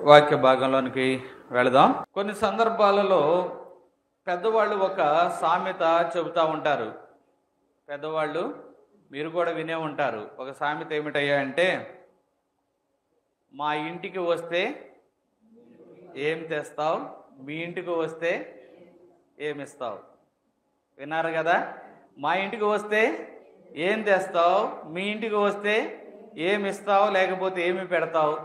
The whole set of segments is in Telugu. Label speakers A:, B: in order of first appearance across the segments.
A: వాక్య భాగంలోనికి వెళదాం. కొన్ని సందర్భాలలో పెద్దవాళ్ళు ఒక సామెత చెబుతూ ఉంటారు. పెద్దవాళ్ళు మీరు కూడా వినే ఉంటారు. ఒక సామెత ఏమిటయ్యా అంటే, మా ఇంటికి వస్తే ఏం తెస్తావు, మీ ఇంటికి వస్తే ఏమిస్తావు. విన్నారు కదా? మా ఇంటికి వస్తే ఏం తెస్తావు, మీ ఇంటికి వస్తే ఏమిస్తావు, లేకపోతే ఏమి పెడతావు.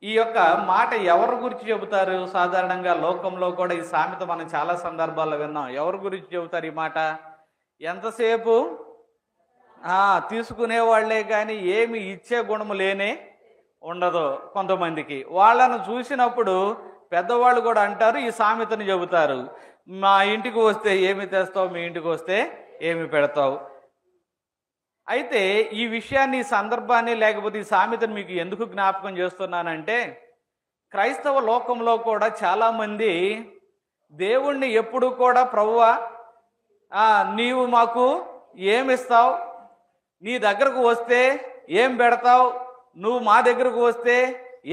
A: ఈ యొక్క మాట ఎవరి గురించి చెబుతారు? సాధారణంగా లోకంలో కూడా ఈ సామెత మనం చాలా సందర్భాల్లో విన్నాం. ఎవరి గురించి చెబుతారు ఈ మాట? ఎంతసేపు తీసుకునే వాళ్ళే కానీ ఏమి ఇచ్చే గుణము లేనే ఉండదు కొంతమందికి. వాళ్ళను చూసినప్పుడు పెద్దవాళ్ళు కూడా అంటారు, ఈ సామెతను చెబుతారు. మా ఇంటికి వస్తే ఏమి తెస్తావు, మీ ఇంటికి వస్తే ఏమి పెడతావు. అయితే ఈ విషయాన్ని, ఈ సందర్భాన్ని, లేకపోతే ఈ సామెతను మీకు ఎందుకు జ్ఞాపకం చేస్తున్నానంటే, క్రైస్తవ లోకంలో కూడా చాలామంది దేవుణ్ణి ఎప్పుడు కూడా ప్రభువా నీవు మాకు ఏమిస్తావు, నీ దగ్గరకు వస్తే ఏం పెడతావు, నువ్వు మా దగ్గరకు వస్తే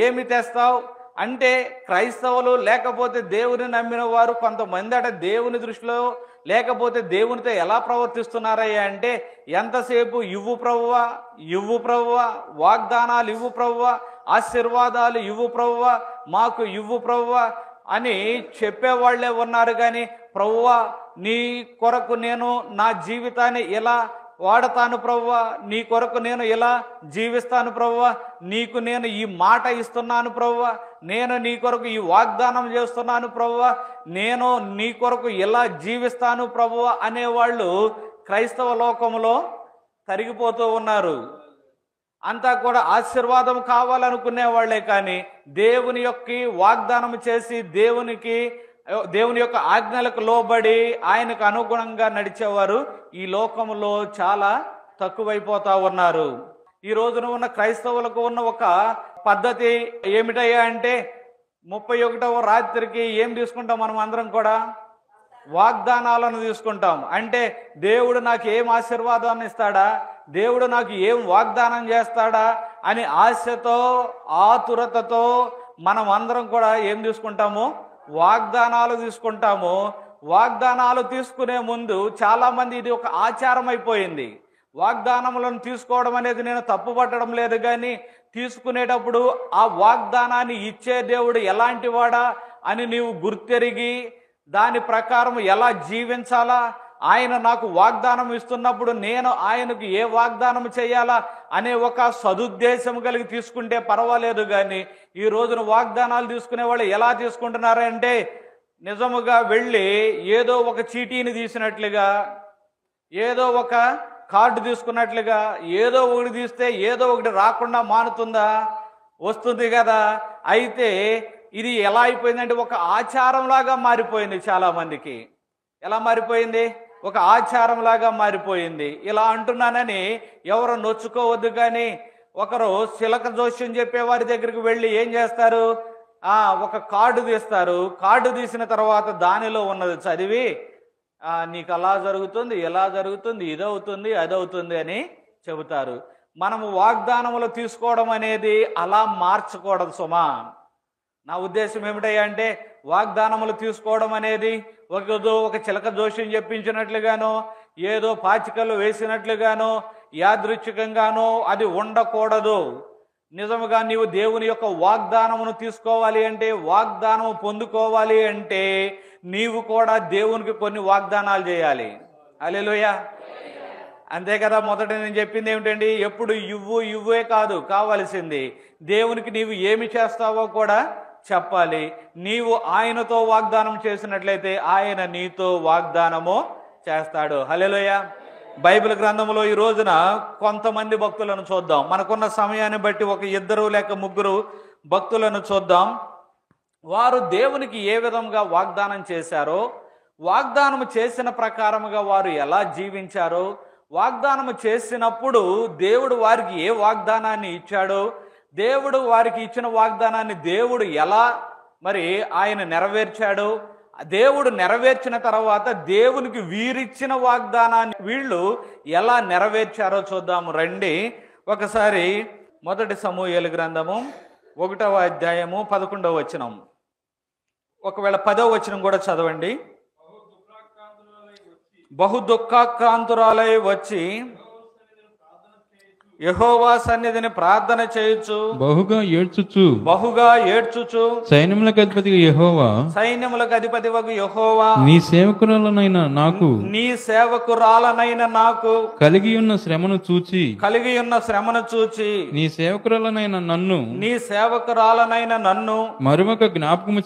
A: ఏమి తెస్తావు అంటే, క్రైస్తవులు లేకపోతే దేవుని నమ్మిన వారు కొంతమంది దేవుని దృష్టిలో లేకపోతే దేవునితో ఎలా ప్రవర్తిస్తున్నారయ్యా అంటే, ఎంతసేపు ఇవ్వు ప్రభువా, ఇవ్వు ప్రభువా, వాగ్దానాలు ఇవ్వు ప్రభువా, ఆశీర్వాదాలు ఇవ్వు ప్రభువా, మాకు ఇవ్వు ప్రభువా అని చెప్పేవాళ్లే ఉన్నారు. కానీ ప్రభువా నీ కొరకు నేను నా జీవితాన్ని ఎలా వాడతాను ప్రభువా, నీ కొరకు నేను ఎలా జీవిస్తాను ప్రభువా, నీకు నేను ఈ మాట ఇస్తున్నాను ప్రభువా, నేను నీ కొరకు ఈ వాగ్దానం చేస్తున్నాను ప్రభువా, నేను నీ కొరకు ఎలా జీవిస్తాను ప్రభువా అనేవాళ్ళు క్రైస్తవ లోకంలో తరిగిపోతూ ఉన్నారు. అంతా కూడా ఆశీర్వాదం కావాలనుకునే వాళ్లే కానీ దేవుని యొక్క వాగ్దానం చేసి దేవుని యొక్క ఆజ్ఞలకు లోబడి ఆయనకు అనుగుణంగా నడిచేవారు ఈ లోకంలో చాలా తక్కువైపోతా ఉన్నారు. ఈ రోజున ఉన్న క్రైస్తవులకు ఉన్న ఒక పద్ధతి ఏమిటయ్యా అంటే, 31వ రాత్రికి ఏం తీసుకుంటాం మనం అందరం కూడా? వాగ్దానాలను తీసుకుంటాం. అంటే దేవుడు నాకు ఏం ఆశీర్వాదాన్ని ఇస్తాడా, దేవుడు నాకు ఏం వాగ్దానం చేస్తాడా అని ఆశతో ఆతురతతో మనం అందరం కూడా ఏం తీసుకుంటాము? వాగ్దానాలు తీసుకుంటాము. వాగ్దానాలు తీసుకునే ముందు చాలామంది ఇది ఒక ఆచారం అయిపోయింది. వాగ్దానములను తీసుకోవడం అనేది నేను తప్పుపట్టడం లేదు, కానీ తీసుకునేటప్పుడు ఆ వాగ్దానాన్ని ఇచ్చే దేవుడు ఎలాంటి వాడా అని నీవు గుర్తెరిగి దాని ప్రకారం ఎలా జీవించాలా, ఆయన నాకు వాగ్దానం ఇస్తున్నప్పుడు నేను ఆయనకు ఏ వాగ్దానం చేయాలా అనే ఒక సదుద్దేశం కలిగి తీసుకుంటే పర్వాలేదు. కానీ ఈ రోజున వాగ్దానాలు తీసుకునే వాళ్ళు ఎలా తీసుకుంటున్నారంటే, నిజముగా వెళ్ళి ఏదో ఒక చీటీని తీసినట్లుగా, ఏదో ఒక కార్డు తీసుకున్నట్లుగా, ఏదో ఒకటి తీస్తే ఏదో ఒకటి రాకుండా మానుతుందా? వస్తుంది కదా. అయితే ఇది ఎలా అయిపోయిందంటే ఒక ఆచారంలాగా మారిపోయింది. చాలామందికి ఎలా మారిపోయింది? ఒక ఆచారంలాగా మారిపోయింది. ఇలా అంటున్నానని ఎవరు నొచ్చుకోవద్దు. కానీ ఒకరు శిలక జోస్యం చెప్పే వారి దగ్గరికి వెళ్ళి ఏం చేస్తారు? ఒక కార్డు తీస్తారు. కార్డు తీసిన తర్వాత దానిలో ఉన్నది చదివి నీకు అలా జరుగుతుంది, ఎలా జరుగుతుంది, ఇదవుతుంది, అదవుతుంది అని చెబుతారు. మనము వాగ్దానములు తీసుకోవడం అనేది అలా మార్చకూడదు సుమా. నా ఉద్దేశం ఏమిటయ్యా అంటే, వాగ్దానములు తీసుకోవడం అనేది ఒక చిలక జోష్యం చెప్పించినట్లుగానో, ఏదో పాచికలు వేసినట్లుగానో, యాదృచ్ఛికంగానో అది ఉండకూడదు. నిజముగా నీవు దేవుని యొక్క వాగ్దానమును తీసుకోవాలి అంటే, వాగ్దానము పొందుకోవాలి అంటే నీవు కూడా దేవునికి కొన్ని వాగ్దానాలు చేయాలి. హల్లెలూయా. అంతే కదా. మొదట నేను చెప్పింది ఏమిటండి? ఎప్పుడు ఇవ్వే కాదు కావాల్సింది, దేవునికి నీవు ఏమి చేస్తావో కూడా చెప్పాలి. నీవు ఆయనతో వాగ్దానం చేసినట్లయితే ఆయన నీతో వాగ్దానము చేస్తాడు. హల్లెలూయా. బైబిల్ గ్రంథంలో ఈ రోజున కొంతమంది భక్తులను చూద్దాం. మనకున్న సమయాన్ని బట్టి ఒక 2 లేక 3 భక్తులను చూద్దాం. వారు దేవునికి ఏ విధంగా వాగ్దానం చేశారో, వాగ్దానం చేసిన ప్రకారముగా వారు ఎలా జీవించారో, వాగ్దానం చేసినప్పుడు దేవుడు వారికి ఏ వాగ్దానాన్ని ఇచ్చాడో, దేవుడు వారికి ఇచ్చిన వాగ్దానాన్ని దేవుడు ఎలా ఆయన నెరవేర్చాడో, దేవుడు నెరవేర్చిన తర్వాత దేవునికి వీరిచ్చిన వాగ్దానాన్ని వీళ్ళు ఎలా నెరవేర్చారో చూద్దాము రండి. ఒకసారి 1 సమూయేలు గ్రంథము 1వ అధ్యాయము 11వ వచనం. ఒకవేళ 10వ వచనం కూడా చదవండి. బహు దుఃఖాక్రాంతురాలై వచ్చి యెహోవా సన్నిధిని ప్రార్థన చేయుచు బహుగా ఏడ్చుచు
B: సైన్యములకు అధిపతి
A: యెహోవా
B: నీ సేవకురాలనైన
A: నాకు
B: కలిగి ఉన్న శ్రమను చూచి నీ సేవకురాలనైన నన్ను మరొక జ్ఞాపకము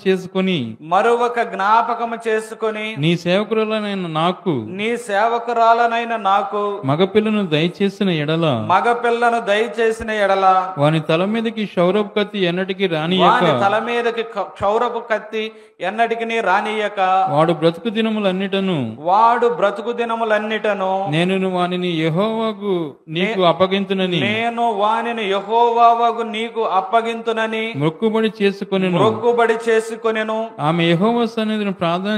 B: చేసుకొని నీ సేవకురాలనైన నాకు మగపిల్లను దయచేసిన ఎడల వాని తల మీదకి క్షౌరపు కత్తి ఎన్నటికి రానియక వాడు బ్రతుకు దినములన్నిటను నేను వానిని యెహోవాకు నీకు అప్పగింతునని మొక్కుబడి చేసుకొనెను. ఆమె యెహోవా సన్నిధిని ప్రార్థన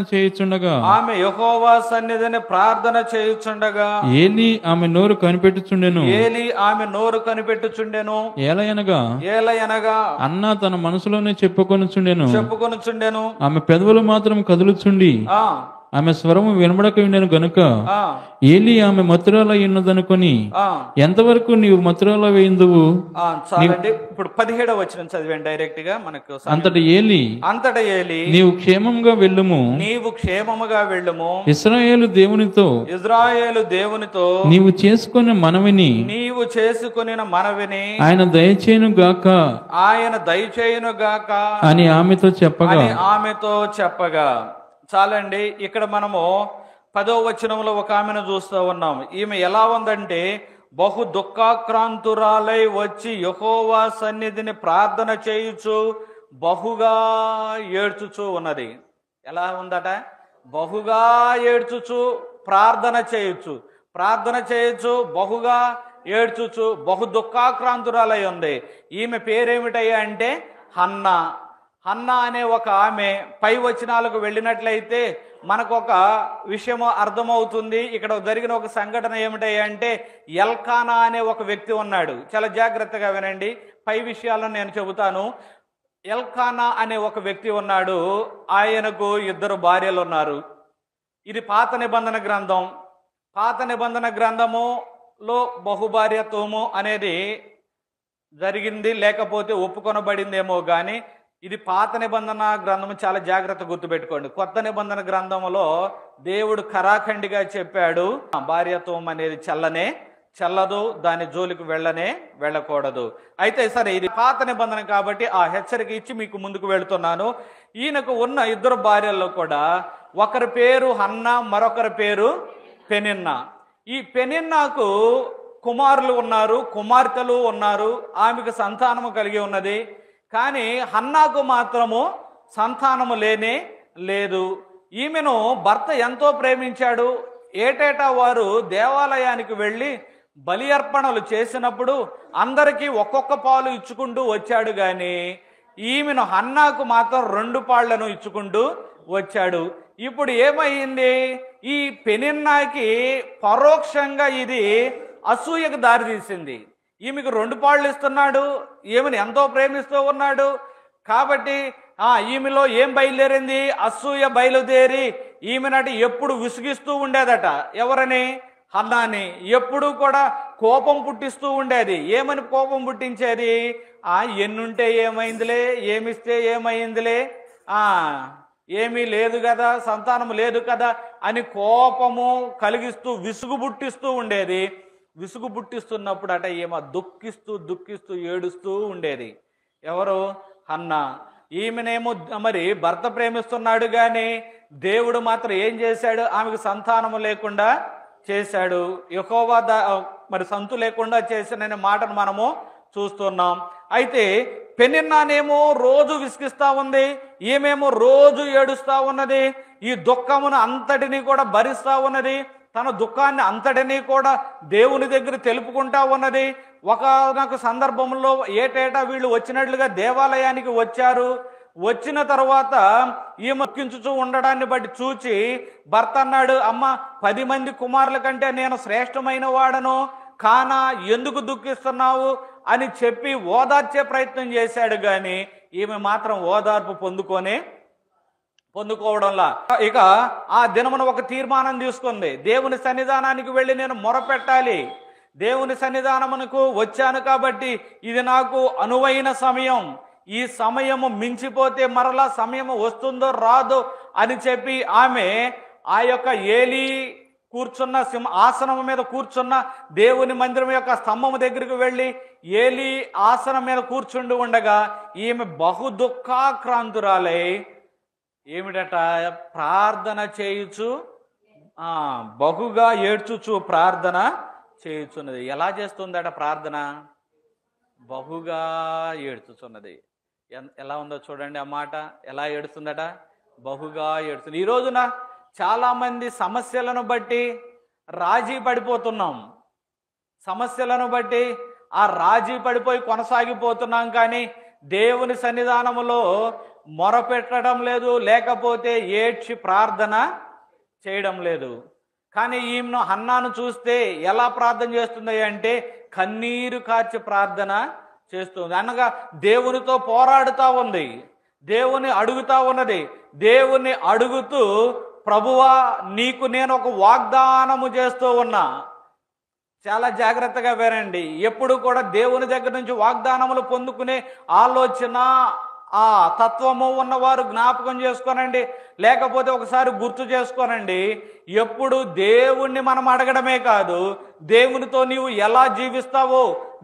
B: చేయుచుండగా ఏలీ ఆమె నోరు కనిపెట్టుచుండెను. ఏలయనగా అన్నా తన మనసులోనే చెప్పుకొనుచుండెను. ఆమె పెదవులు మాత్రం కదులుచుండి ఆమె స్వరము వినబడక ఉండెను గనుక ఏలీ ఆమె మతురాలై ఉన్నదనుకొని ఎంతవరకు నీవు మతురాల వేయిందువు.
A: ఇప్పుడు 17వ వచనం చదివాను డైరెక్ట్ గా మనకు.
B: అంతట ఏలీ నీవు క్షేమముగా వెళ్ళుము ఇశ్రాయేలు దేవునితో నీవు చేసుకున్న మనవిని ఆయన దయచేయును గాక అని ఆమెతో చెప్పగా
A: చాలండి. ఇక్కడ మనము 10వ వచనంలో ఒక ఆమెను చూస్తూ ఉన్నాం. ఈమె ఎలా ఉందంటే బహు దుఃఖాక్రాంతురాలై వచ్చి యెహోవా సన్నిధిని ప్రార్థన చేయుచు బహుగా ఏడ్చుచు ఉన్నది. ఎలా ఉందట? బహుగా ఏడ్చుచు ప్రార్థన చేయొచ్చు బహుగా ఏడ్చుచు బహు దుఃఖాక్రాంతురాలై ఉంది. ఈమె పేరేమిటయ్యా అంటే హన్నా అనే ఒక ఆమె. పై వచనాలకు వెళ్ళినట్లయితే మనకు ఒక విషయం అర్థమవుతుంది. ఇక్కడ జరిగిన ఒక సంఘటన ఏమిటంటే ఎల్కానా అనే ఒక వ్యక్తి ఉన్నాడు. చాలా జాగ్రత్తగా వినండి, పై విషయాలను నేను చెబుతాను. ఎల్కానా అనే ఒక వ్యక్తి ఉన్నాడు. ఆయనకు 2 భార్యలు ఉన్నారు. ఇది పాత నిబంధన గ్రంథములో బహుభార్యత్వము అనేది జరిగింది, లేకపోతే ఒప్పుకొనబడిందేమో కానీ ఇది పాత నిబంధన గ్రంథము. చాలా జాగ్రత్త గుర్తుపెట్టుకోండి. కొత్త నిబంధన గ్రంథములో దేవుడు ఖరాఖండిగా చెప్పాడు, భార్యత్వం అనేది చెల్లదు, దాని జోలికి వెళ్ళకూడదు. అయితే సరే, ఇది పాత నిబంధన కాబట్టి ఆ హెచ్చరిక ఇచ్చి మీకు ముందుకు వెళుతున్నాను. ఈయనకు ఉన్న 2 భార్యల్లో కూడా ఒకరి పేరు హన్నా, మరొకరి పేరు పెనిన్నా. ఈ పెనిన్నాకు కుమారులు ఉన్నారు, కుమార్తెలు ఉన్నారు. ఆమెకు సంతానము కలిగి ఉన్నది. కానీ హన్నాకు మాత్రము సంతానము లేదు. ఈమెను భర్త ఎంతో ప్రేమించాడు. ఏటేటా వారు దేవాలయానికి వెళ్ళి బలి అర్పణలు చేసినప్పుడు అందరికీ ఒక్కొక్క పాలు ఇచ్చుకుంటూ వచ్చాడు. కానీ ఈమెను హన్నాకు మాత్రం 2 పాళ్లను ఇచ్చుకుంటూ వచ్చాడు. ఇప్పుడు ఏమైంది? ఈ పెనిన్నాకి పరోక్షంగా ఇది అసూయకు దారితీసింది. ఈమెకు 2 పాళ్ళు ఇస్తున్నాడు, ఈమెను ఎంతో ప్రేమిస్తూ ఉన్నాడు. కాబట్టి ఈమెలో ఏం బయలుదేరింది? అసూయ బయలుదేరి ఈమెనటి ఎప్పుడు విసిగిస్తూ ఉండేదట. ఎవరని? హన్నాని. ఎప్పుడు కూడా కోపం పుట్టిస్తూ ఉండేది. ఏమని కోపం పుట్టించేది? ఎన్నుంటే ఏమైందిలే, ఏమిస్తే ఏమైందిలే, ఏమీ లేదు కదా, సంతానం లేదు కదా అని కోపము కలిగిస్తూ విసుగు పుట్టిస్తూ ఉండేది. విసుగు పుట్టిస్తున్నప్పుడు అట ఏమో దుఃఖిస్తూ ఏడుస్తూ ఉండేది. ఎవరు? హన్నా. ఈమెనేమో మరి భర్త ప్రేమిస్తున్నాడు కానీ దేవుడు మాత్రం ఏం చేశాడు? ఆమెకు సంతానము లేకుండా చేశాడు. యెహోవా మరి సంతు లేకుండా చేసిన మాటను మనము చూస్తున్నాం. అయితే పెనిన్నానేమో రోజు విసిగిస్తా ఉంది, ఈమెమో రోజు ఏడుస్తా ఉన్నది. ఈ దుఃఖమును అంతటినీ కూడా భరిస్తా ఉన్నది. తన దుఃఖాన్ని అంతటినీ కూడా దేవుని దగ్గర తెలుపుకుంటా ఉన్నది. ఒకనొక సందర్భంలో ఏటేటా వీళ్ళు వచ్చినట్లుగా దేవాలయానికి వచ్చారు. వచ్చిన తర్వాత ఈమె దుఃఖించుచూ ఉండడాన్ని బట్టి చూచి భర్త అన్నాడు, అమ్మ 10 మంది కుమారుల కంటే నేను శ్రేష్టమైన వాడను కానా, ఎందుకు దుఃఖిస్తున్నావు అని చెప్పి ఓదార్చే ప్రయత్నం చేశాడు, కానీ ఈమె మాత్రం ఓదార్పు పొందుకోవడంలా ఇక ఆ దినమున ఒక తీర్మానం తీసుకుంది. దేవుని సన్నిధానానికి వెళ్ళి నేను మొరపెట్టాలి, దేవుని సన్నిధానమునకు వచ్చాను కాబట్టి ఇది నాకు అనువైన సమయం, ఈ సమయము మించిపోతే మరలా సమయము వస్తుందో రాదో అని చెప్పి ఆమె ఆ యొక్క ఏలీ కూర్చున్న ఆసనం మీద కూర్చున్న దేవుని మందిరం యొక్క స్తంభము దగ్గరికి వెళ్ళి ఏలీ ఆసనం మీద కూర్చుండి ఉండగా ఈమె బహు దుఃఖాక్రాంతురాలై ఏమిటట, ప్రార్థన చేయుచు బహుగా ఏడ్చుచు ప్రార్థన చేయుచున్నది. ఎలా చేస్తుందట ప్రార్థన? బహుగా ఏడ్చుచున్నది. ఎలా ఉందో చూడండి ఆ మాట, ఎలా ఏడుస్తుందట, బహుగా ఏడుస్తుంది. ఈ రోజున చాలా మంది సమస్యలను బట్టి రాజీ పడిపోతున్నాం, సమస్యలను బట్టి ఆ రాజీ పడిపోయి కొనసాగిపోతున్నాం, కానీ దేవుని సన్నిధానములో మొరపెట్టడం లేదు, లేకపోతే ఏడ్చి ప్రార్థన చేయడం లేదు. కానీ ఈమెను హన్నాను చూస్తే ఎలా ప్రార్థన చేస్తుంది అంటే కన్నీరు కార్చి ప్రార్థన చేస్తుంది. అనగా దేవునితో పోరాడుతూ ఉంది, దేవుని అడుగుతా ఉన్నది. దేవుని అడుగుతూ ప్రభువా నీకు నేను ఒక వాగ్దానము చేస్తూ ఉన్నా. చాలా జాగ్రత్తగా వినండి. ఎప్పుడు కూడా దేవుని దగ్గర నుంచి వాగ్దానములు పొందుకునే ఆలోచన ఆ తత్వము ఉన్నవారు జ్ఞాపకం చేసుకోనండి, లేకపోతే ఒకసారి గుర్తు చేసుకోనండి. ఎప్పుడు దేవుణ్ణి మనం అడగడమే కాదు, దేవునితో నీవు ఎలా జీవిస్తావో,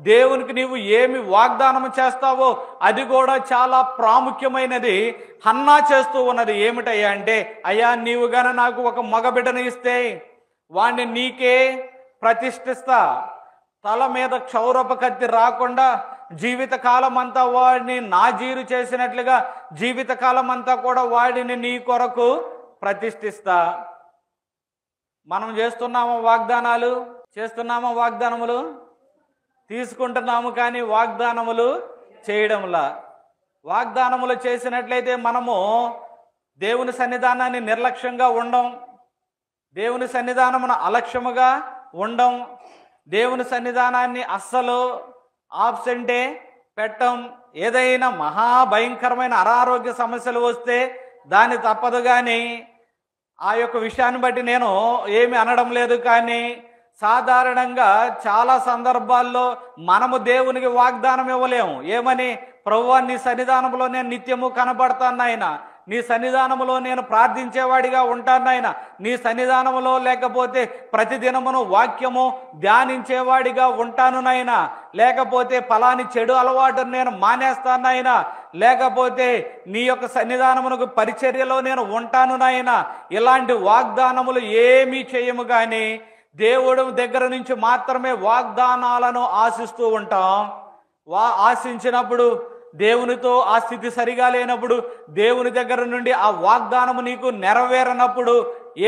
A: దేవునికి నీవు ఏమి వాగ్దానం చేస్తావో అది కూడా చాలా ప్రాముఖ్యమైనది. హన్నా చేస్తూ ఉన్నది ఏమిటయ్యా అంటే, అయ్యా నీవు గాన నాకు ఒక మగబిడ్డను ఇస్తే వాణ్ణి నీకే ప్రతిష్ఠిస్తా, తల మీద క్షౌరపు కత్తి రాకుండా జీవితకాలం అంతా వాడిని నాజీరు చేసినట్లుగా జీవితకాలం అంతా కూడా వాడిని నీ కొరకు ప్రతిష్ఠిస్తా. మనం చేస్తున్నామా వాగ్దానాలు? చేస్తున్నామా వాగ్దానములు? తీసుకుంటున్నాము, కానీ వాగ్దానములు చేయడంలా. వాగ్దానములు చేసినట్లయితే మనము దేవుని సన్నిధానాన్ని నిర్లక్ష్యంగా ఉండం, దేవుని సన్నిధానమును అలక్ష్యముగా ఉండం, దేవుని సన్నిధానాన్ని అస్సలు ఆబ్సెంటే పెట్టం. ఏదైనా మహాభయంకరమైన అనారోగ్య సమస్యలు వస్తే దాన్ని తప్పదు, కానీ ఆ యొక్క విషయాన్ని బట్టి నేను ఏమి అనడం లేదు. కానీ సాధారణంగా చాలా సందర్భాల్లో మనము దేవునికి వాగ్దానం ఇవ్వలేము. ఏమని? ప్రభువా నీ సన్నిధానంలో నేను నిత్యము కనబడతాను నాయన, నీ సన్నిధానములో నేను ప్రార్థించేవాడిగా ఉంటాను నాయన, నీ సన్నిధానములో లేకపోతే ప్రతిదినమును వాక్యము ధ్యానించేవాడిగా ఉంటాను నాయన, లేకపోతే ఫలాని చెడు అలవాటును నేను మానేస్తాను నాయన, లేకపోతే నీ యొక్క సన్నిధానమునకు పరిచర్యలో నేను ఉంటాను నాయన. ఇలాంటి వాగ్దానములు ఏమీ చేయము, కానీ దేవుడు దగ్గర నుంచి మాత్రమే వాగ్దానాలను ఆశిస్తూ ఉంటాం. ఆశించినప్పుడు దేవునితో ఆ స్థితి సరిగా లేనప్పుడు, దేవుని దగ్గర నుండి ఆ వాగ్దానము నీకు నెరవేరనప్పుడు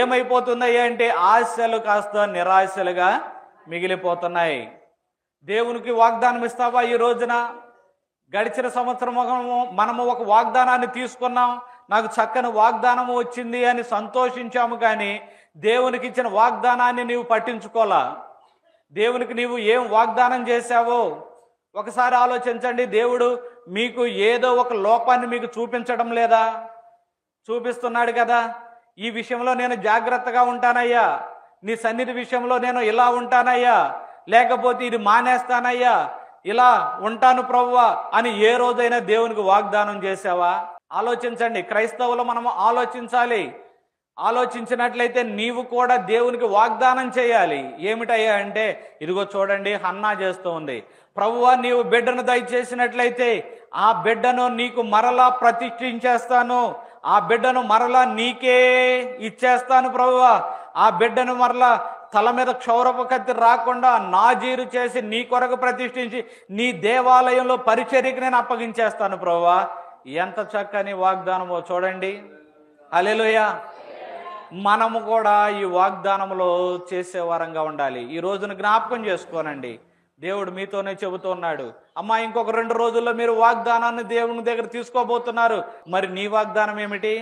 A: ఏమైపోతున్నాయి అంటే ఆశలు కాస్త నిరాశలుగా మిగిలిపోతున్నాయి. దేవునికి వాగ్దానం ఇస్తావా? ఈ రోజున గడిచిన సంవత్సరం మనము ఒక వాగ్దానాన్ని తీసుకున్నాం, నాకు చక్కని వాగ్దానము వచ్చింది అని సంతోషించాము, కానీ దేవునికి ఇచ్చిన వాగ్దానాన్ని నీవు పట్టించుకోలా. దేవునికి నీవు ఏం వాగ్దానం చేశావో ఒకసారి ఆలోచించండి. దేవుడు మీకు ఏదో ఒక లోపాన్ని మీకు చూపించడం లేదా? చూపిస్తున్నాడు కదా. ఈ విషయంలో నేను జాగ్రత్తగా ఉంటానయ్యా, నీ సన్నిధి విషయంలో నేను ఇలా ఉంటానయ్యా, లేకపోతే ఇది మానేస్తానయ్యా, ఇలా ఉంటాను ప్రభువా అని ఏ రోజైనా దేవునికి వాగ్దానం చేసావా? ఆలోచించండి. క్రైస్తవులు మనము ఆలోచించాలి. ఆలోచించినట్లయితే నీవు కూడా దేవునికి వాగ్దానం చేయాలి. ఏమిటయ్యా అంటే, ఇదిగో చూడండి హన్నా చేస్తూ ఉంది, ప్రభువా నీవు బిడ్డను దయచేసినట్లయితే ఆ బిడ్డను నీకు మరలా ప్రతిష్ఠించేస్తాను, ఆ బిడ్డను మరలా నీకే ఇచ్చేస్తాను ప్రభువా, ఆ బిడ్డను మరలా తల మీద క్షౌరపు కత్తి రాకుండా నాజీరు చేసి నీ కొరకు ప్రతిష్ఠించి నీ దేవాలయంలో పరిచర్యకి నేను అప్పగించేస్తాను ప్రభువా. ఎంత చక్కని వాగ్దానమో చూడండి. హల్లెలూయా. మనము కూడా ఈ వాగ్దానంలో చేసే వారంగా ఉండాలి. ఈ రోజును జ్ఞాపకం చేసుకోనండి. దేవుడు మీతోనే చెబుతున్నాడు, అమ్మా ఇంకొక 2 రోజుల్లో మీరు వాగ్దానాన్ని దేవుని దగ్గర తీసుకోబోతున్నారు. మరి నీ వాగ్దానం ఏమిటి?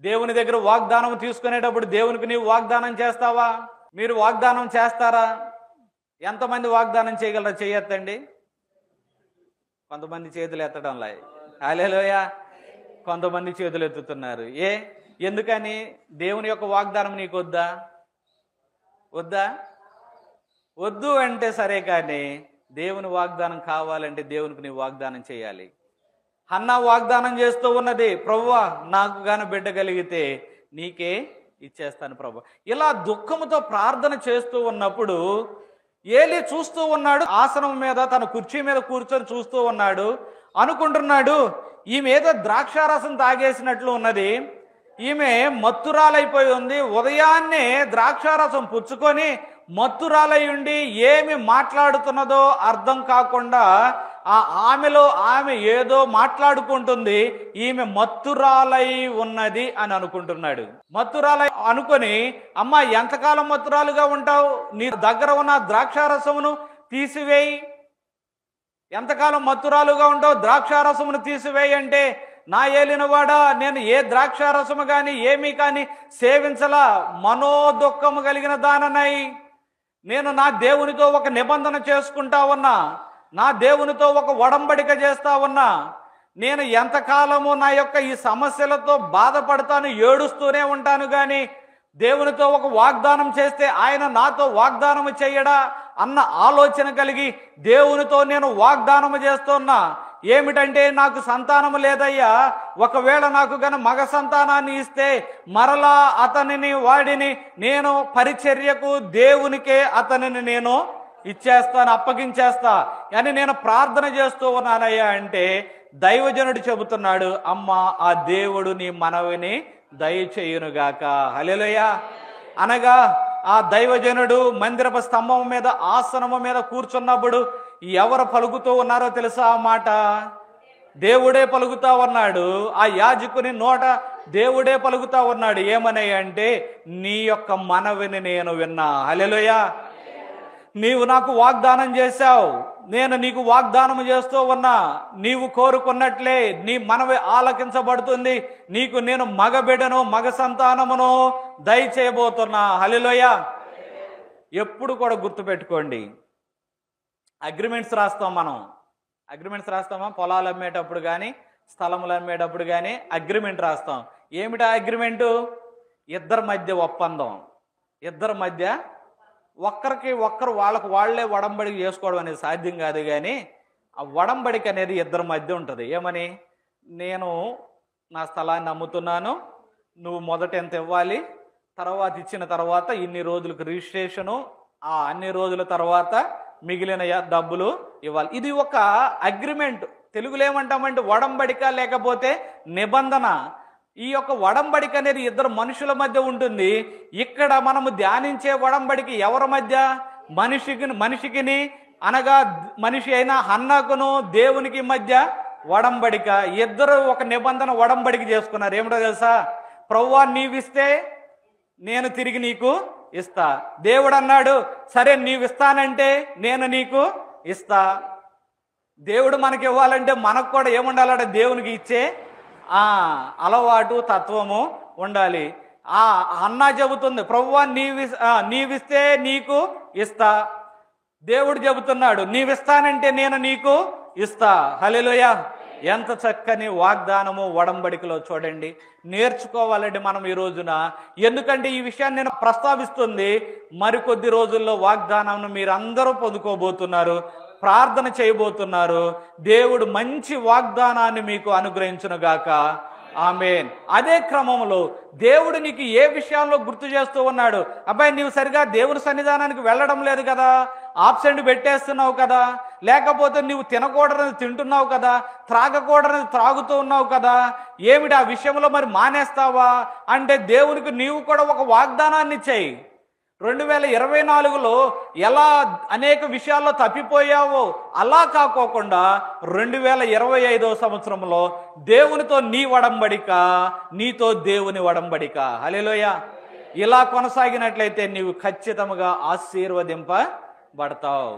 A: దేవుని దగ్గర వాగ్దానం తీసుకునేటప్పుడు దేవునికి నీవు వాగ్దానం చేస్తావా? మీరు వాగ్దానం చేస్తారా? ఎంతమంది వాగ్దానం చేయగలరో చేయొద్దండి. కొంతమంది చేతులు ఎత్తడంలా. హల్లెలూయా. కొంతమంది చేతులు ఎత్తుతున్నారు. ఎందుకని? దేవుని యొక్క వాగ్దానం నీకు వద్దా? వద్దు అంటే సరే, కానీ దేవుని వాగ్దానం కావాలంటే దేవునికి నీవు వాగ్దానం చేయాలి. హన్నా వాగ్దానం చేస్తూ ఉన్నది, ప్రభువా నాకు గాని బిడ్డ కలిగితే నీకే ఇచ్చేస్తాను ప్రభు. ఇలా దుఃఖముతో ప్రార్థన చేస్తూ ఉన్నప్పుడు ఏలీ చూస్తూ ఉన్నాడు. ఆసనం మీద తన కుర్చీ మీద కూర్చొని చూస్తూ ఉన్నాడు. అనుకుంటున్నాడు, ఈమె ఏదో ద్రాక్షారసం తాగేసినట్లు ఉన్నది, ఈమె మత్తురాలైపోయి ఉంది. ఉదయాన్నే ద్రాక్షారసం పుచ్చుకొని మత్తురాలై ఉండి ఏమి మాట్లాడుతున్నదో అర్థం కాకుండా ఆమె ఏదో మాట్లాడుకుంటుంది, ఈమె మత్తురాలై ఉన్నది అని అనుకుంటున్నాడు. మత్తురాలై అనుకొని, అమ్మా ఎంతకాలం మత్తురాలుగా ఉంటావు? నీ దగ్గర ఉన్న ద్రాక్షారసమును తీసివేయి. ఎంతకాలం మత్తురాలుగా ఉంటావు? ద్రాక్షారసమును తీసివేయి అంటే, నా ఏలినవాడా, నేను ఏ ద్రాక్షారసము కానీ ఏమీ కానీ సేవించలా, మనోదుఖము కలిగిన దాననై నేను నా దేవునితో ఒక నిబంధన చేసుకుంటా ఉన్నా, నా దేవునితో ఒక ఒడంబడిక చేస్తా ఉన్నా. నేను ఎంతకాలము నా యొక్క ఈ సమస్యలతో బాధపడతాను, ఏడుస్తూనే ఉంటాను, కానీ దేవునితో ఒక వాగ్దానం చేస్తే ఆయన నాతో వాగ్దానం చేయడా అన్న ఆలోచన కలిగి దేవునితో నేను వాగ్దానం చేస్తున్నా. ఏమిటంటే, నాకు సంతానము లేదయ్యా, ఒకవేళ నాకు గన మగ సంతానాన్ని ఇస్తే మరలా వాడిని నేను పరిచర్యకు దేవునికే అతనిని నేను ఇచ్చేస్తాను, అప్పగించేస్తా అని నేను ప్రార్థన చేస్తూ ఉన్నానయ్యా అంటే, దైవజనుడు చెబుతున్నాడు, అమ్మా ఆ దేవుడు నీ మనవిని దయచేయునుగాక. హల్లెలూయా. అనగా ఆ దైవజనుడు మందిరపు స్తంభం మీద ఆసనము మీద కూర్చున్నప్పుడు ఎవరు పలుకుతూ ఉన్నారో తెలుసా? ఆ మాట దేవుడే పలుకుతా ఉన్నాడు. ఆ యాజకుని నోట దేవుడే పలుకుతా ఉన్నాడు. ఏమని అంటే, నీ యొక్క మనవిని నేను విన్నా. హల్లెలూయా. నీవు నాకు వాగ్దానం చేశావు, నేను నీకు వాగ్దానం చేస్తూ ఉన్నా, నీవు కోరుకున్నట్లే నీ మనవి ఆలకించబడుతుంది, నీకు నేను మగ బిడ్డను మగ సంతానమును దయచేయబోతున్నా. హల్లెలూయా. ఎప్పుడు కూడా గుర్తుపెట్టుకోండి, అగ్రిమెంట్స్ రాస్తాం మనం. అగ్రిమెంట్స్ రాస్తామా? పొలాలు అమ్మేటప్పుడు కానీ స్థలములు అమ్మేటప్పుడు కానీ అగ్రిమెంట్ రాస్తాం. ఏమిటా అగ్రిమెంటు? ఇద్దరి మధ్య ఒప్పందం. ఇద్దరి మధ్య ఒక్కరికి ఒక్కరు వాళ్ళే ఒడంబడిక చేసుకోవడం అనేది సాధ్యం కాదు, కానీ ఆ ఒడంబడిక అనేది ఇద్దరి మధ్య ఉంటుంది. ఏమని? నేను నా స్థలాన్ని అమ్ముతున్నాను, నువ్వు మొదట ఎంత ఇవ్వాలి, తర్వాత ఇచ్చిన తర్వాత ఇన్ని రోజులకు రిజిస్ట్రేషను, ఆ అన్ని రోజుల తర్వాత మిగిలిన డబ్బులు ఇవ్వాలి. ఇది ఒక అగ్రిమెంట్. తెలుగులో ఏమంటామంటే ఒడంబడిక, లేకపోతే నిబంధన. ఈ యొక్క ఒడంబడిక అనేది ఇద్దరు మనుషుల మధ్య ఉంటుంది. ఇక్కడ మనము ధ్యానించే ఒడంబడిక ఎవరి మధ్య? మనిషికిని అనగా మనిషి అయిన హన్నాకును దేవునికి మధ్య ఒడంబడిక. ఇద్దరు ఒక నిబంధన ఒడంబడిక చేసుకున్నారు. ఏమిటో తెలుసా? ప్రభువా నీవిస్తే నేను తిరిగి నీకు ఇస్తా. దేవుడు అన్నాడు, సరే నీవిస్తానంటే నేను నీకు ఇస్తా. దేవుడు మనకి ఇవ్వాలంటే మనకు కూడా ఏముండాలంటే దేవునికి ఇచ్చే అలవాటు, తత్వము ఉండాలి. అన్నా చెబుతుంది, ప్రభువా నీవిస్తే నీకు ఇస్తా. దేవుడు చెబుతున్నాడు, నీవిస్తానంటే నేను నీకు ఇస్తా. హల్లెలూయా. ఎంత చక్కని వాగ్దానము ఒడంబడికలో చూడండి. నేర్చుకోవాలండి మనం ఈ రోజున. ఎందుకంటే ఈ విషయాన్ని నేను ప్రస్తావిస్తుంది, మరికొద్ది రోజుల్లో వాగ్దానాన్ని మీరందరూ పొందుకోబోతున్నారు, ప్రార్థన చేయబోతున్నారు. దేవుడు మంచి వాగ్దానాన్ని మీకు అనుగ్రహించునుగాక. ఆమేన్. అదే క్రమంలో దేవుడు నీకు ఏ విషయాల్లో గుర్తు చేస్తూ ఉన్నాడు? అబ్బాయి నీవు సరిగా దేవుని సన్నిధానానికి వెళ్ళడం లేదు కదా, ఆబ్సెంట్ పెట్టేస్తున్నావు కదా, లేకపోతే నీవు తినకూడదని తింటున్నావు కదా, త్రాగకూడదని త్రాగుతూ ఉన్నావు కదా, ఏమిటి ఆ విషయంలో మరి మానేస్తావా అంటే, దేవునికి నీవు కూడా ఒక వాగ్దానాన్ని ఇచ్చేయి. 2024లో ఎలా అనేక విషయాల్లో తప్పిపోయావో అలా కాకోకుండా 2025వ సంవత్సరంలో దేవునితో నీ ఒడంబడిక, నీతో దేవుని ఒడంబడిక. హల్లెలూయా. ఇలా కొనసాగినట్లయితే నీవు ఖచ్చితంగా ఆశీర్వదింపబడతావు.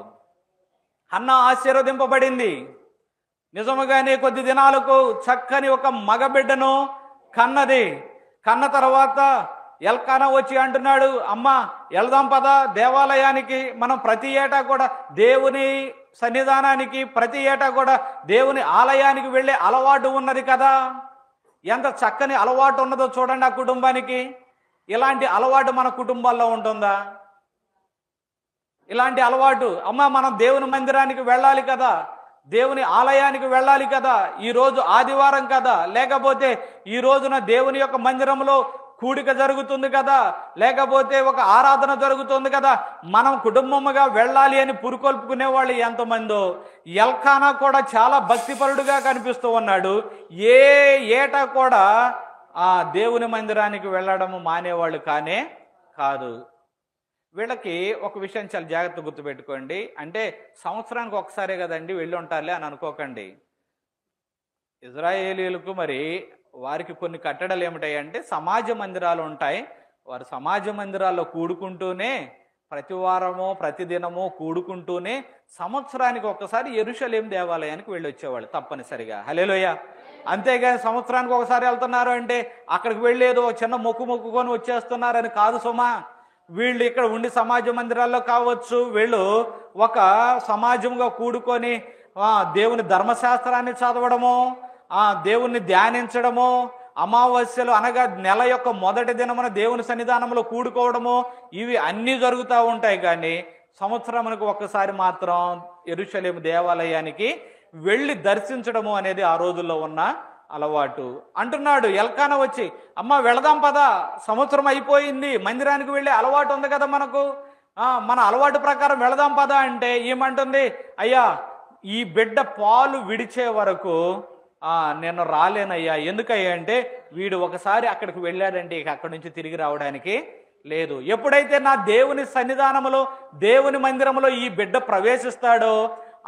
A: హన్నా ఆశీర్వదింపబడింది. నిజముగానే కొద్ది దినాలకు చక్కని ఒక మగబిడ్డను కన్నది. కన్న తర్వాత ఎల్కానా వచ్చి అంటున్నాడు, అమ్మా వెళ్దాం పదా దేవాలయానికి. మనం ప్రతి ఏటా కూడా దేవుని సన్నిధానానికి, ప్రతి ఏటా కూడా దేవుని ఆలయానికి వెళ్ళే అలవాటు ఉన్నది కదా. ఎంత చక్కని అలవాటు ఉన్నదో చూడండి ఆ కుటుంబానికి. ఇలాంటి అలవాటు మన కుటుంబాల్లో ఉంటుందా? ఇలాంటి అలవాటు, అమ్మ మనం దేవుని మందిరానికి వెళ్ళాలి కదా, దేవుని ఆలయానికి వెళ్ళాలి కదా, ఈరోజు ఆదివారం కదా, లేకపోతే ఈ రోజున దేవుని యొక్క మందిరంలో కూడిక జరుగుతుంది కదా, లేకపోతే ఒక ఆరాధన జరుగుతుంది కదా, మనం కుటుంబముగా వెళ్ళాలి అని పురుకొల్పుకునే వాళ్ళు ఎంతమందో. ఎల్కానా కూడా చాలా భక్తిపరుడుగా కనిపిస్తూ ఉన్నాడు. ఏ ఏటా కూడా ఆ దేవుని మందిరానికి వెళ్ళడము మానేవాళ్ళు కానే కాదు. వీళ్ళకి ఒక విషయం చాలా జాగ్రత్త గుర్తుపెట్టుకోండి. అంటే సంవత్సరానికి ఒకసారే కదండి వెళ్ళి ఉంటారులే అని అనుకోకండి. ఇజ్రాయేలీలకు మరి వారికి కొన్ని కట్టడలు ఏమిటాయి అంటే సమాజ మందిరాలు ఉంటాయి. వారు సమాజ మందిరాల్లో కూడుకుంటూనే ప్రతి వారము ప్రతిదినము కూడుకుంటూనే సంవత్సరానికి ఒకసారి యెరూషలేము దేవాలయానికి వెళ్ళి వచ్చేవాళ్ళు తప్పనిసరిగా. హల్లెలూయా. అంతేగాని సంవత్సరానికి ఒకసారి వెళ్తున్నారు అంటే అక్కడికి వెళ్ళేదో చిన్న మొక్కుకొని వచ్చేస్తున్నారని కాదు సుమా. వీళ్ళు ఇక్కడ ఉండి సమాజ మందిరాల్లో కావచ్చు, వీళ్ళు ఒక సమాజంగా కూడుకొని దేవుని ధర్మశాస్త్రాన్ని చదవడము, దేవుణ్ణి ధ్యానించడము, అమావాస్యలు అనగా నెల యొక్క మొదటి దినమున దేవుని సన్నిధానంలో కూడుకోవడము, ఇవి అన్నీ జరుగుతూ ఉంటాయి. కానీ సంవత్సరానికి ఒక్కసారి మాత్రం యెరూషలేము దేవాలయానికి వెళ్ళి దర్శించడము అనేది ఆ రోజుల్లో ఉన్న అలవాటు. అంటున్నాడు ఎల్కానా వచ్చి, అమ్మ వెళదాం పదా, సంవత్సరం అయిపోయింది, మందిరానికి వెళ్ళే అలవాటు ఉంది కదా మనకు, మన అలవాటు ప్రకారం వెళదాం పదా అంటే ఏమంటుంది, అయ్యా ఈ బిడ్డ పాలు విడిచే వరకు నేను రాలేనయ్యా. ఎందుకయ్యా అంటే వీడు ఒకసారి అక్కడికి వెళ్ళాడంటే ఇక అక్కడి నుంచి తిరిగి రావడానికి లేదు. ఎప్పుడైతే నా దేవుని సన్నిధానములో దేవుని మందిరములో ఈ బిడ్డ ప్రవేశిస్తాడో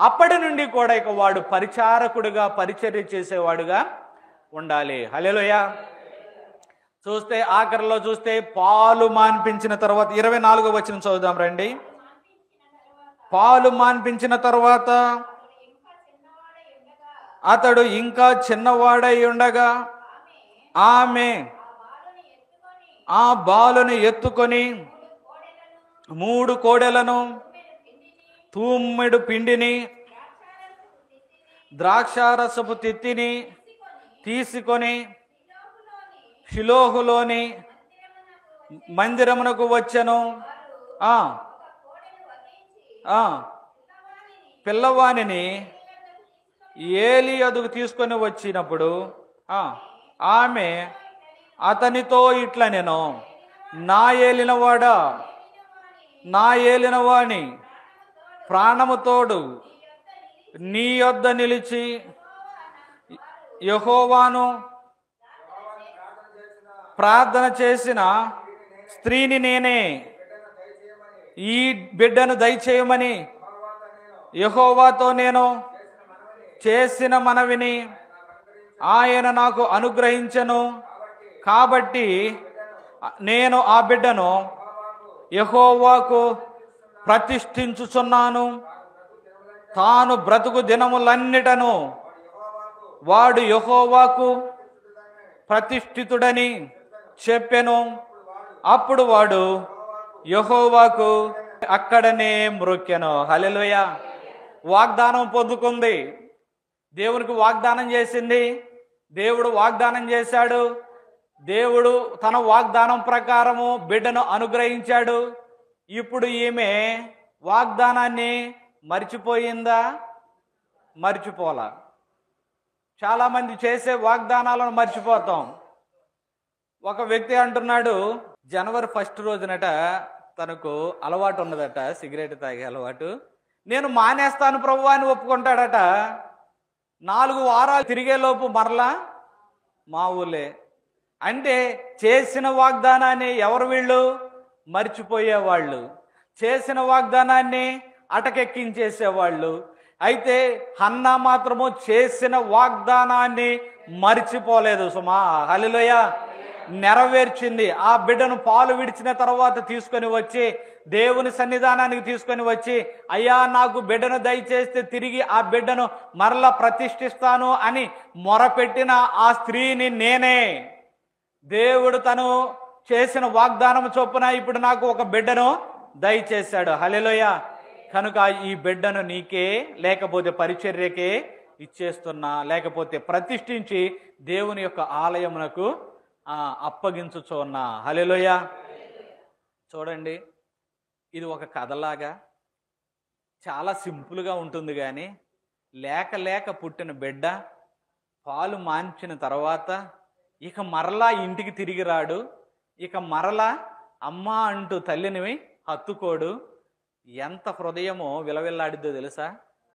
A: అప్పటి నుండి కూడా ఇక వాడు పరిచారకుడుగా పరిచర్య చేసేవాడుగా ఉండాలి. హల్లెలూయా. చూస్తే ఆఖరిలో చూస్తే పాలు మాన్పించిన తర్వాత 24వ వచనం చదువుదాం రండి. పాలు మాన్పించిన తర్వాత అతడు ఇంకా చిన్నవాడై ఉండగా ఆమె ఆ బాలుని ఎత్తుకొని 3 కోడెలను తూమ్మెడు పిండిని ద్రాక్షారసపు తిత్తిని తీసుకొని షిలోహులోని మందిరమునకు వచ్చెను. పిల్లవానిని ఏలి యొద్దకు తీసుకొని వచ్చినప్పుడు ఆమె అతనితో ఇట్లా, నేను నా ఏలినవాణి ప్రాణము తోడు నీ యొద్ద నిలిచి యెహోవాను ప్రార్థన చేసిన స్త్రీని నేనే, ఈ బిడ్డను దయచేయమని యెహోవాతో నేను చేసిన మనవిని ఆయన నాకు అనుగ్రహించెను. కాబట్టి నేను ఆ బిడ్డను యెహోవాకు ప్రతిష్ఠించుచున్నాను. తాను బ్రతుకు దినములన్నిటను వాడు యెహోవాకు ప్రతిష్ఠితుడని చెప్పెను. అప్పుడు వాడు యెహోవాకు అక్కడనే మ్రొక్కెను. హల్లెలూయా. వాగ్దానం పొందుకుంది, దేవునికి వాగ్దానం చేసింది, దేవుడు వాగ్దానం చేశాడు, దేవుడు తన వాగ్దానం ప్రకారము బిడ్డను అనుగ్రహించాడు. ఇప్పుడు ఈమె వాగ్దానాన్ని మర్చిపోయిందా? మర్చిపోలా. చాలామంది చేసే వాగ్దానాలను మర్చిపోతాం. ఒక వ్యక్తి అంటున్నాడు, జనవరి 1 రోజునట తనకు అలవాటు ఉన్నదట, సిగరెట్ తాగే అలవాటు. నేను మానేస్తాను ప్రభువా అని ఒప్పుకుంటాడట. 4 వారాలు తిరిగేలోపు మరలా మా ఊళ్ళే. అంటే చేసిన వాగ్దానాన్ని ఎవరు వీళ్ళు? మర్చిపోయేవాళ్ళు. చేసిన వాగ్దానాన్ని అటకెక్కించేసేవాళ్ళు. అయితే హన్నా మాత్రము చేసిన వాగ్దానాన్ని మర్చిపోలేదు సుమా. హల్లెలూయా. నెరవేర్చింది. ఆ బిడ్డను పాలు విడిచిన తర్వాత తీసుకొని వచ్చి దేవుని సన్నిధానానికి తీసుకొని వచ్చి, అయ్యా నాకు బిడ్డను దయచేస్తే తిరిగి ఆ బిడ్డను మరలా ప్రతిష్ఠిస్తాను అని మొరపెట్టిన ఆ స్త్రీని నేనే. దేవుడు తను చేసిన వాగ్దానం చొప్పున ఇప్పుడు నాకు ఒక బిడ్డను దయచేశాడు. హల్లెలూయా. కనుక ఈ బిడ్డను నీకే లేకపోతే పరిచర్యకే ఇచ్చేస్తున్నా, లేకపోతే ప్రతిష్ఠించి దేవుని యొక్క ఆలయమునకు అప్పగించుచున్నా. హల్లెలూయా. చూడండి, ఇది ఒక కథలాగా చాలా సింపుల్గా ఉంటుంది. కానీ లేక లేక పుట్టిన బిడ్డ పాలు మాంచిన తర్వాత ఇక మరలా ఇంటికి తిరిగి రాడు, ఇక మరలా అమ్మ అంటూ తల్లిని హత్తుకోడు. ఎంత హృదయమో విలవిల్లాడిద్దో తెలుసా?